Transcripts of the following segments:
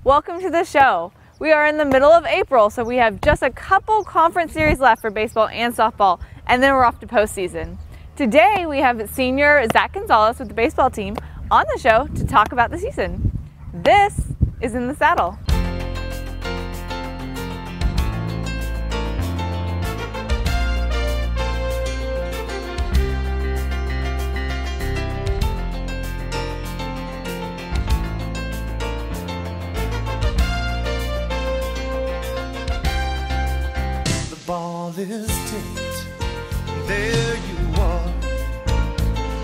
Welcome to the show. We are in the middle of April, so we have just a couple conference series left for baseball and softball, and then we're off to postseason. Today we have senior Zach Gonzalez with the baseball team on the show to talk about the season. This is In the Saddle. Ball is tipped, there you are.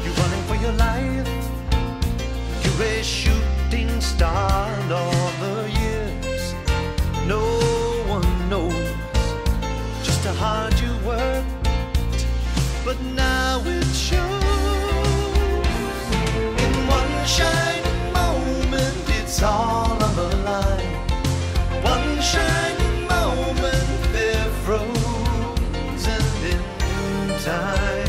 You're running for your life. You're a shooting star. And all the years, no one knows just how hard you worked, but now it shows. In one shining moment, it's all on the line. One shining moment, frozen in time.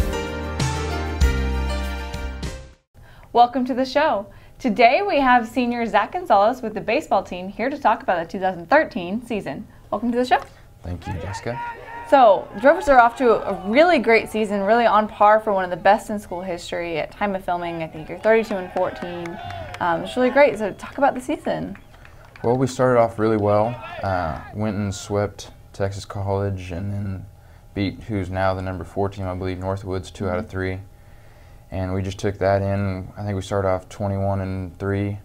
Welcome to the show. Today we have senior Zach Gonzalez with the baseball team here to talk about the 2013 season. Welcome to the show. Thank you, Jessica. So, Drovers are off to a really great season, really on par for one of the best in school history. At time of filming, I think you're 32-14. It's really great. So, talk about the season. Well, we started off really well. Went and swept Texas College and then beat who's now the number 4 team, I believe, Northwoods, 2 out of 3. And we just took that in. I think we started off 21-3,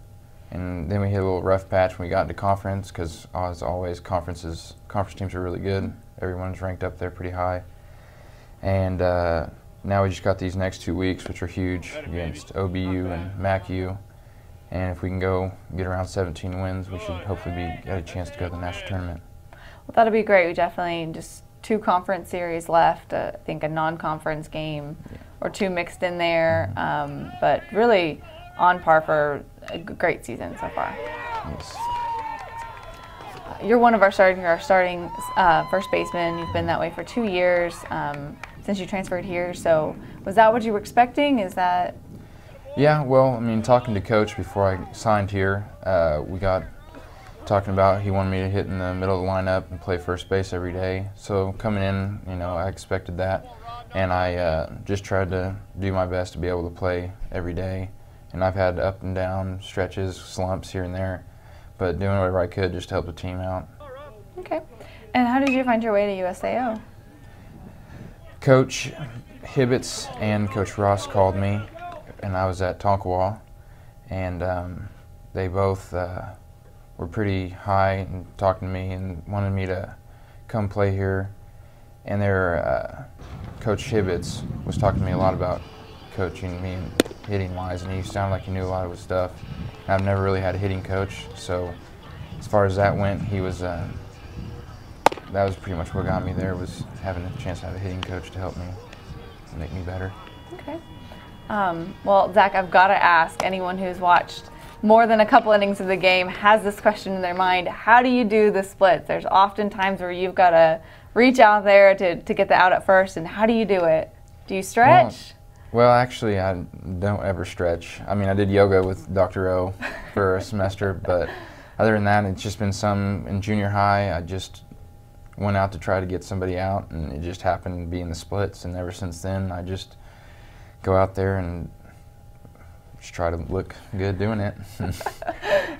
and then we hit a little rough patch when we got into conference because, as always, conference teams are really good. Everyone's ranked up there pretty high. And now we just got these next 2 weeks, which are huge, against OBU and MACU. And if we can go get around 17 wins, we should hopefully get a chance to go to the national tournament. Well, that'll be great. We definitely just 2 conference series left. I think a non-conference game or 2 mixed in there, but really on par for a great season so far. Yes. You're one of our starting first baseman. You've been that way for 2 years since you transferred here. So was that what you were expecting? Is that? Yeah. Well, I mean, talking to Coach before I signed here, we got talking about he wanted me to hit in the middle of the lineup and play first base every day. So coming in, you know, I expected that, and I just tried to do my best to be able to play every day. And I've had up and down stretches, slumps here and there, but doing whatever I could just to help the team out. Okay. And how did you find your way to USAO? Coach Hibbets and Coach Ross called me, and I was at Tonkawa, and they both were pretty high and talking to me and wanted me to come play here. And their Coach Hibbets was talking to me a lot about coaching me and hitting wise, and he sounded like he knew a lot of his stuff. And I've never really had a hitting coach, so as far as that went, he was that was pretty much what got me there, was having a chance to have a hitting coach to help me make me better. Okay. Well, Zach, I've got to ask, anyone who's watched more than a couple innings of the game has this question in their mind: how do you do the splits? There's often times where you've got to reach out there to get the out at first, and how do you do it? Do you stretch? Well, actually, I don't ever stretch. I mean, I did yoga with Dr. O for a semester, but other than that, it's just been some in junior high. I just went out to try to get somebody out, and it just happened to be in the splits, and ever since then, I just go out there and just try to look good doing it.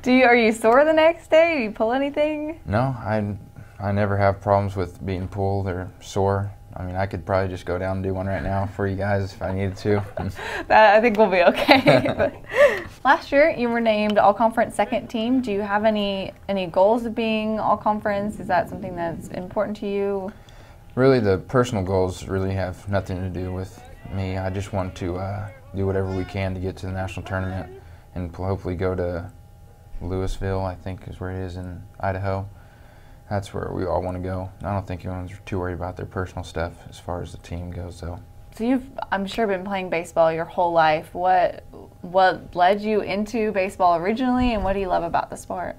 Are you sore the next day? Do you pull anything? No, I never have problems with being pulled or sore. I mean, I could probably just go down and do one right now for you guys if I needed to. I think we'll be okay. But last year, you were named All-Conference second team. Do you have any goals of being All-Conference? Is that something that's important to you? Really, the personal goals really have nothing to do with me. I just want to do whatever we can to get to the national tournament and hopefully go to Louisville, I think is where it is, in Idaho. That's where we all want to go. I don't think anyone's too worried about their personal stuff as far as the team goes, though. So you've, I'm sure, been playing baseball your whole life. What led you into baseball originally, and what do you love about the sport?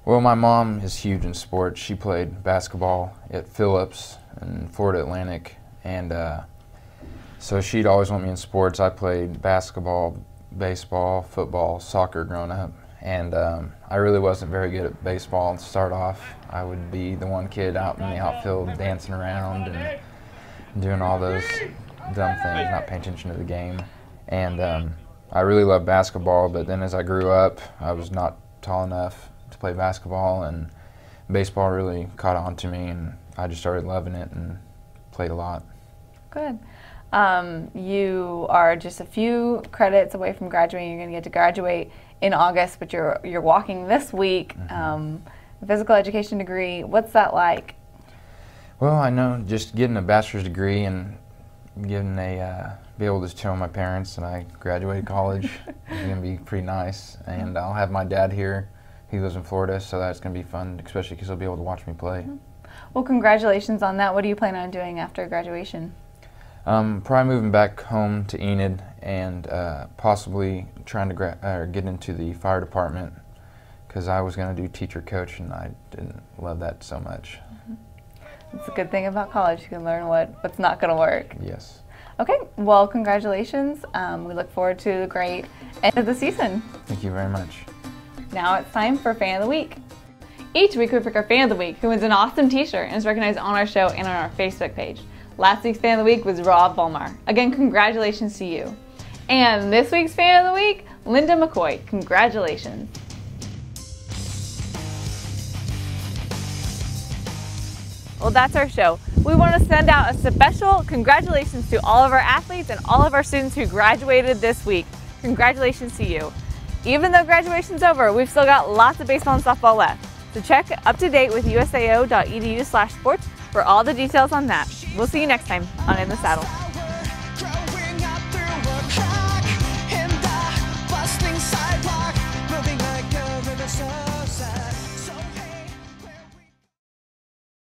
Well, my mom is huge in sports. She played basketball at Phillips and Florida Atlantic, and so she'd always want me in sports. I played basketball, baseball, football, soccer growing up, And I really wasn't very good at baseball to start off. I would be the one kid out in the outfield dancing around and doing all those dumb things, not paying attention to the game. And I really loved basketball, but then as I grew up, I was not tall enough to play basketball, and baseball really caught on to me, and I just started loving it and played a lot. Good. You are just a few credits away from graduating. You're going to get to graduate in August, but you're walking this week. Physical education degree. What's that like? Well, I know just getting a bachelor's degree and getting be able to tell my parents that I graduated college is going to be pretty nice. And I'll have my dad here. He lives in Florida, so that's going to be fun, especially because he'll be able to watch me play. Well, congratulations on that. What do you plan on doing after graduation? Probably moving back home to Enid and possibly trying to get into the fire department, because I was going to do teacher coach and I didn't love that so much. It's a good thing about college. You can learn what's not going to work. Yes. Okay, well, congratulations. We look forward to the great end of the season. Thank you very much. Now it's time for Fan of the Week. Each week we pick our Fan of the Week, who wins an awesome t-shirt and is recognized on our show and on our Facebook page. Last week's Fan of the Week was Rob Volmar. Again, congratulations to you. And this week's Fan of the Week, Linda McCoy. Congratulations. Well, that's our show. We want to send out a special congratulations to all of our athletes and all of our students who graduated this week. Congratulations to you. Even though graduation's over, we've still got lots of baseball and softball left. So check up to date with usao.edu/sports for all the details on that. We'll see you next time on In the Saddle.